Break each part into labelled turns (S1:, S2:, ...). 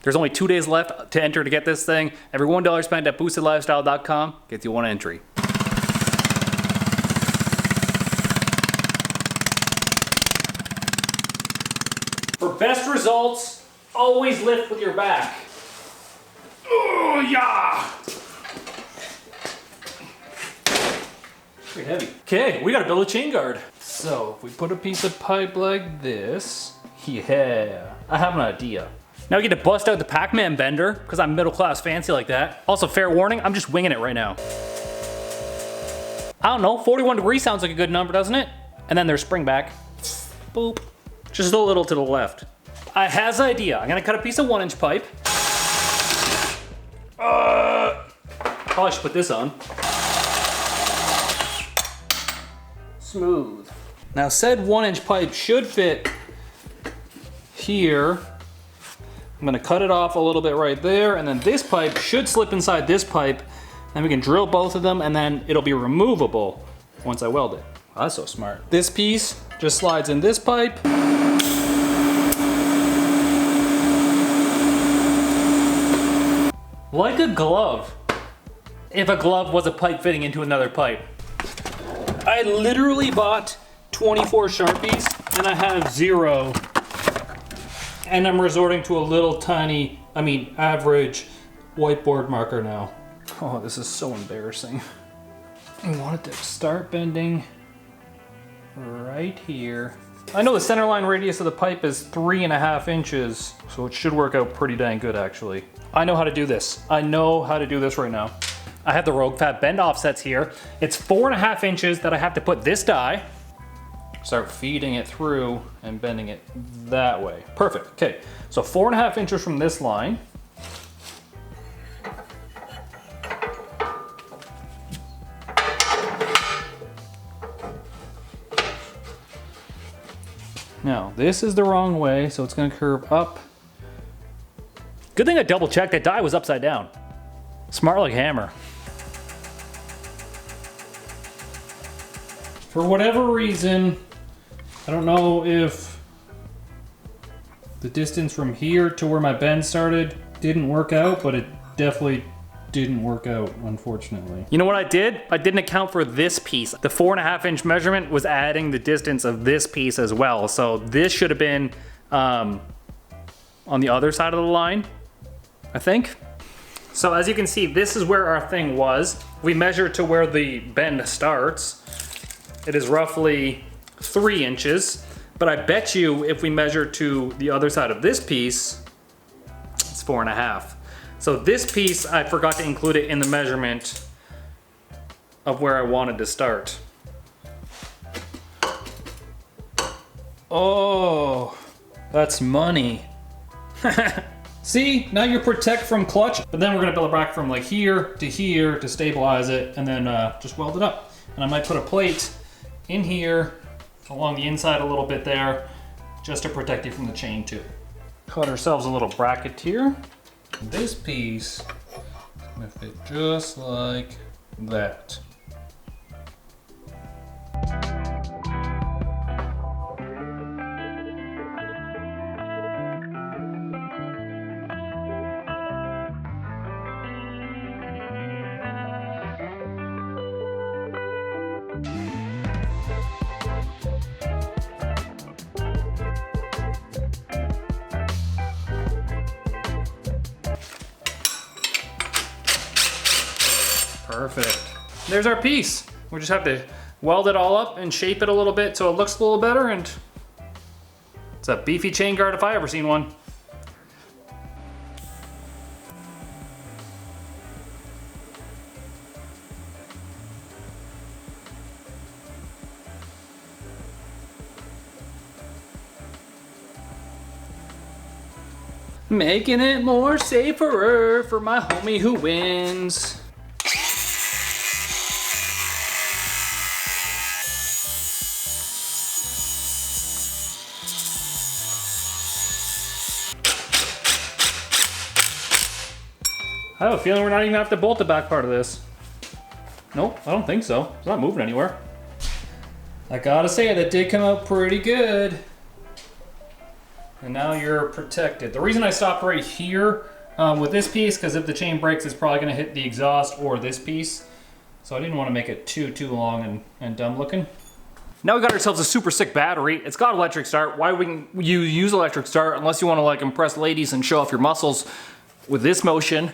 S1: There's only 2 days left to enter to get this thing. Every $1 spent at boostedlifestyle.com gets you 1 entry. For best results, always lift with your back. Oh, yeah! Pretty heavy. Okay, we gotta build a chain guard. So, if we put a piece of pipe like this, yeah, I have an idea. Now we get to bust out the Pac-Man bender, because I'm middle class fancy like that. Also, fair warning, I'm just winging it right now. I don't know, 41 degrees sounds like a good number, doesn't it? And then there's spring back. Boop. Just a little to the left. I has an idea. I'm gonna cut a piece of 1-inch pipe. Probably should put this on. Smooth. Now said 1-inch pipe should fit here. I'm gonna cut it off a little bit right there, and then this pipe should slip inside this pipe, and we can drill both of them, and then it'll be removable once I weld it. Oh, that's so smart. This piece just slides in this pipe. Like a glove. If a glove was a pipe fitting into another pipe. I literally bought 24 Sharpies and I have 0. And I'm resorting to a little tiny, average whiteboard marker now. Oh, this is so embarrassing. I want it to start bending right here. I know the center line radius of the pipe is 3.5 inches, so it should work out pretty dang good actually. I know how to do this. I know how to do this right now. I have the Rogue Fab bend offsets here. It's 4.5 inches that I have to put this die, start feeding it through and bending it that way. Perfect, okay. So 4.5 inches from this line. Now, this is the wrong way, so it's gonna curve up. Good thing I double checked, that die was upside down. Smart like hammer. For whatever reason, I don't know if the distance from here to where my bend started didn't work out, but it definitely didn't work out, unfortunately. You know what I did? I didn't account for this piece. The 4.5 inch measurement was adding the distance of this piece as well. So this should have been on the other side of the line, I think. So as you can see, this is where our thing was. We measured to where the bend starts. It is roughly 3 inches, but I bet you if we measure to the other side of this piece, it's 4.5. So this piece, I forgot to include it in the measurement of where I wanted to start. Oh, that's money. See, now you're protect from clutch, but then we're gonna build a bracket from like here to stabilize it, and then just weld it up. And I might put a plate in here, along the inside a little bit there, just to protect you from the chain too. Cut ourselves a little bracket here. This piece is gonna fit just like that. Perfect. There's our piece. We just have to weld it all up and shape it a little bit so it looks a little better, and it's a beefy chain guard if I ever seen one. Making it more safer for my homie who wins. I have a feeling we're not even gonna have to bolt the back part of this. Nope, I don't think so. It's not moving anywhere. I gotta say, that did come out pretty good. And now you're protected. The reason I stopped right here with this piece, because if the chain breaks, it's probably gonna hit the exhaust or this piece. So I didn't want to make it too long and dumb looking. Now we got ourselves a super sick battery. It's got electric start. Why wouldn't you use electric start unless you want to like impress ladies and show off your muscles with this motion?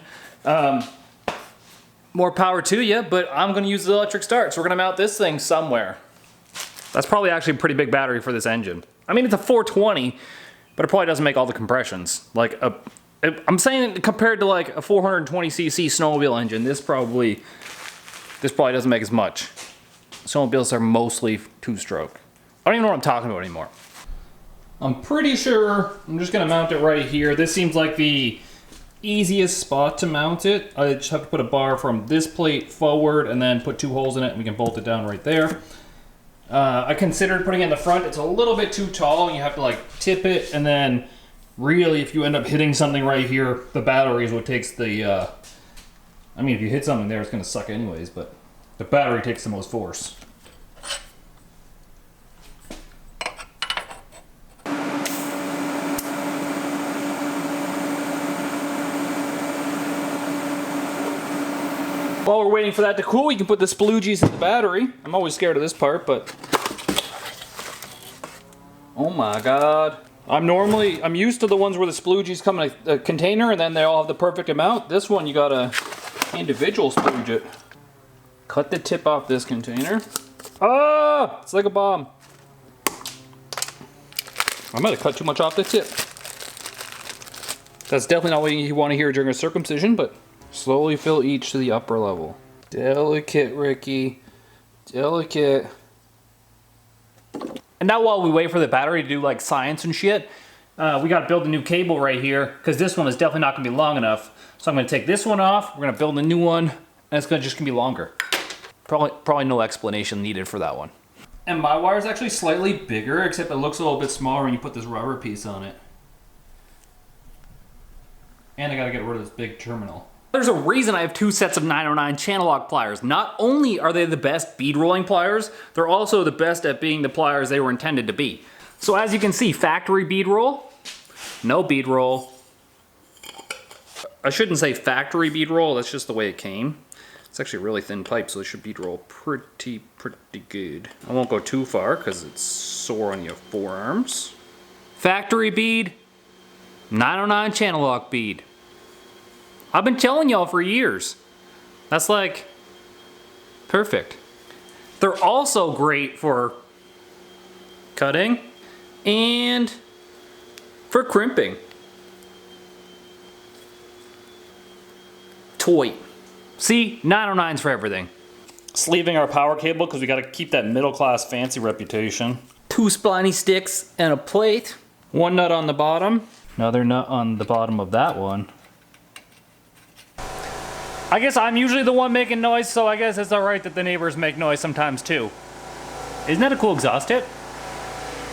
S1: More power to you, but I'm gonna use the electric start. So we're gonna mount this thing somewhere. That's probably actually a pretty big battery for this engine. I mean, it's a 420, but it probably doesn't make all the compressions. Like I'm saying compared to like a 420cc snowmobile engine, this probably doesn't make as much. Snowmobiles are mostly two-stroke. I don't even know what I'm talking about anymore. I'm pretty sure I'm just gonna mount it right here. This seems like the easiest spot to mount it. I just have to put a bar from this plate forward and then put 2 holes in it and we can bolt it down right there. I considered putting it in the front. It's a little bit too tall and you have to like tip it, and then really if you end up hitting something right here, the battery is what takes the, I mean if you hit something there it's gonna suck anyways, but the battery takes the most force. While we're waiting for that to cool, we can put the sploogies in the battery. I'm always scared of this part, but... Oh my god. I'm used to the ones where the sploogies come in a container and then they all have the perfect amount. This one, you gotta individual splooge it. Cut the tip off this container. Ah! It's like a bomb. I might have cut too much off the tip. That's definitely not what you want to hear during a circumcision, but... Slowly fill each to the upper level. Delicate, Ricky. Delicate. And now while we wait for the battery to do like science and shit, we gotta build a new cable right here, because this one is definitely not gonna be long enough. So I'm gonna take this one off, we're gonna build a new one, and it's just gonna be longer. Probably no explanation needed for that one. And my wire is actually slightly bigger, except it looks a little bit smaller when you put this rubber piece on it. And I gotta get rid of this big terminal. There's a reason I have 2 sets of 909 channel lock pliers. Not only are they the best bead rolling pliers, they're also the best at being the pliers they were intended to be. So as you can see, factory bead roll, no bead roll. I shouldn't say factory bead roll, that's just the way it came. It's actually a really thin pipe, so it should bead roll pretty good. I won't go too far because it's sore on your forearms. Factory bead, 909 channel lock bead. I've been telling y'all for years. That's like perfect. They're also great for cutting and for crimping. Toy. See, 909's for everything. Sleeving our power cable because we got to keep that middle class fancy reputation. 2 spliney sticks and a plate. 1 nut on the bottom. Another nut on the bottom of that one. I guess I'm usually the one making noise, so I guess it's alright that the neighbors make noise sometimes too. Isn't that a cool exhaust tip?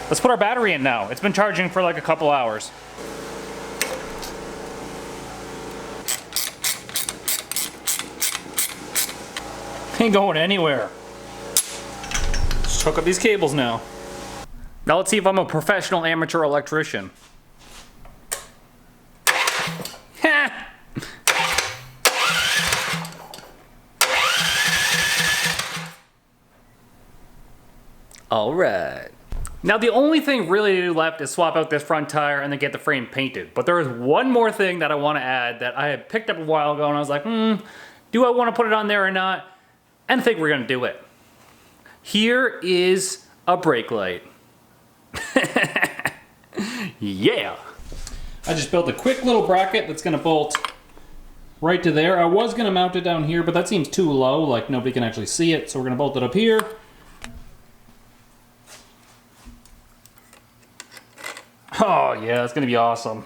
S1: Let's put our battery in now. It's been charging for like a couple hours. Ain't going anywhere. Just hook up these cables now. Now let's see if I'm a professional amateur electrician. Alright. Now the only thing really to do left is swap out this front tire and then get the frame painted. But there is one more thing that I want to add that I had picked up a while ago and I was like, do I want to put it on there or not? And I think we're going to do it. Here is a brake light. Yeah. I just built a quick little bracket that's going to bolt right to there. I was going to mount it down here, but that seems too low, like nobody can actually see it. So we're going to bolt it up here. Oh yeah, that's gonna be awesome.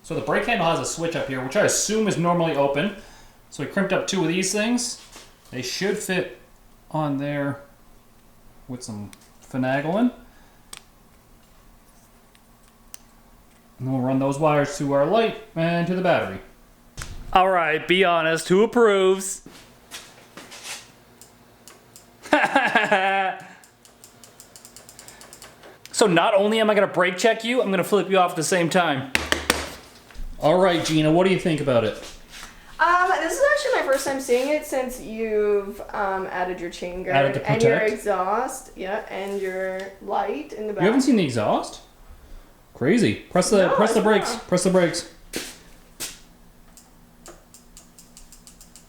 S1: So the brake handle has a switch up here, which I assume is normally open. So we crimped up 2 of these things. They should fit on there with some finagling. And then we'll run those wires to our light and to the battery. All right, be honest, who approves? So not only am I gonna brake check you, I'm gonna flip you off at the same time. All right, Gina, what do you think about it?
S2: This is actually my first time seeing it since you've added your chain guard
S1: Added to
S2: and your
S1: protect?
S2: exhaust, yeah, and your light in the back.
S1: You haven't seen the exhaust? Crazy. Press the
S2: No,
S1: press the
S2: it's
S1: brakes.
S2: not.
S1: Press the brakes.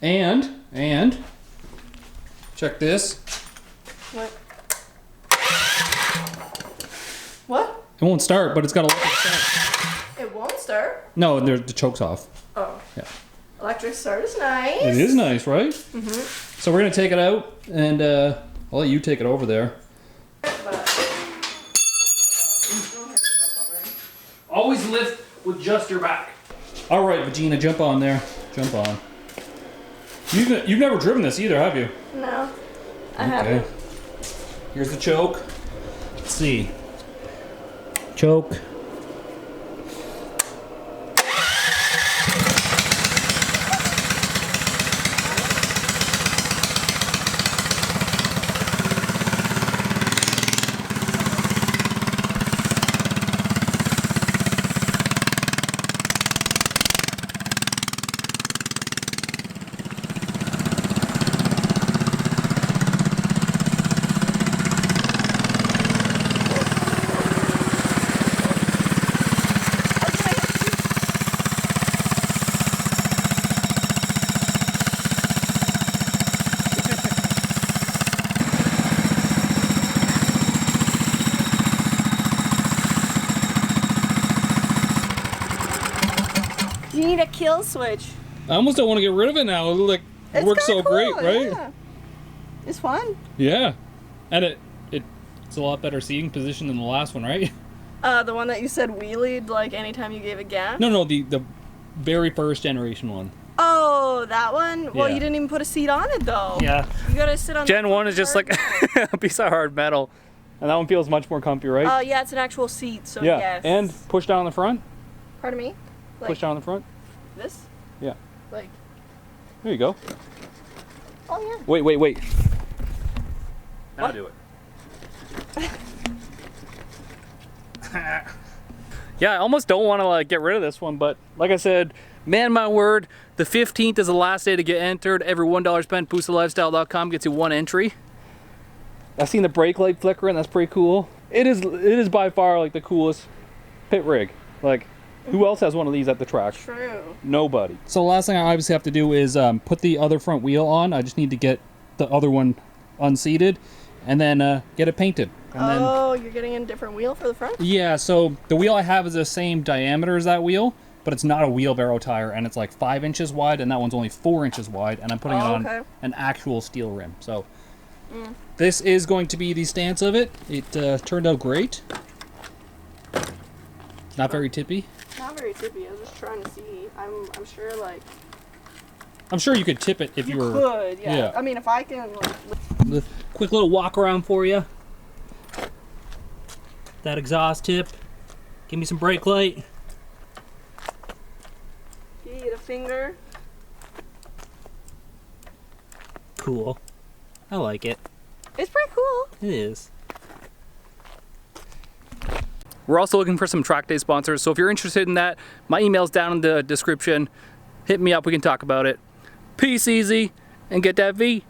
S1: And check this.
S2: What? What?
S1: It won't start, but it's got a electric start.
S2: It won't start.
S1: No, the choke's off.
S2: Oh.
S1: Yeah.
S2: Electric start is nice.
S1: It is nice, right? Mm-hmm. So we're gonna take it out, and I'll let you take it over there. Always lift with just your back. All right, Vagina, jump on there. Jump on. You've never driven this either, have you?
S2: No, I haven't.
S1: Here's the choke. Let's see. Choke.
S2: You need a kill switch.
S1: I almost don't want to get rid of it now. It works so
S2: kinda
S1: great,
S2: cool,
S1: right?
S2: Yeah. It's fun.
S1: Yeah. And it's a lot better seating position than the last one, right?
S2: The one that you said wheelied like anytime you gave it gas?
S1: No, the very first generation one.
S2: Oh, that one? Well,
S1: Yeah.
S2: you didn't even put a seat on it though.
S1: Yeah.
S2: You gotta sit on
S1: Gen
S2: the
S1: 1 is just like a piece of hard metal. And that one feels much more comfy, right?
S2: Oh, yeah, it's an actual seat, so
S1: yeah.
S2: yes.
S1: And push down the front.
S2: Pardon me? Like
S1: Push down the front.
S2: this?
S1: Yeah.
S2: Like,
S1: There you go.
S2: oh yeah.
S1: Wait. Now
S2: What?
S1: do it. Yeah, I almost don't want to like get rid of this one, but like I said, man, my word, the 15th is the last day to get entered. Every $1 spent, boostedlifestyle.com gets you 1 entry. I've seen the brake light flicker, and that's pretty cool. It is by far like the coolest pit rig. Like, who else has one of these at the track?
S2: True.
S1: Nobody. So the last thing I obviously have to do is put the other front wheel on. I just need to get the other one unseated, and then get it painted. And
S2: Oh, you're getting a different wheel for the front?
S1: yeah, so the wheel I have is the same diameter as that wheel, but it's not a wheelbarrow tire, and it's like 5 inches wide, and that one's only 4 inches wide, and I'm putting it on
S2: okay.
S1: an actual steel rim. So this is going to be the stance of it. It turned out great. Not very tippy.
S2: Not very tippy. I was just trying to see. I'm sure like
S1: I'm sure you could tip it if you were.
S2: could. Yeah.
S1: yeah.
S2: I mean, if I can like.
S1: Quick little walk around for you. That exhaust tip. Give me some brake light.
S2: You get a finger.
S1: Cool. I like it.
S2: It's pretty cool.
S1: It is. We're also looking for some track day sponsors, so if you're interested in that, my email's down in the description. Hit me up, we can talk about it. Peace easy, and get that V.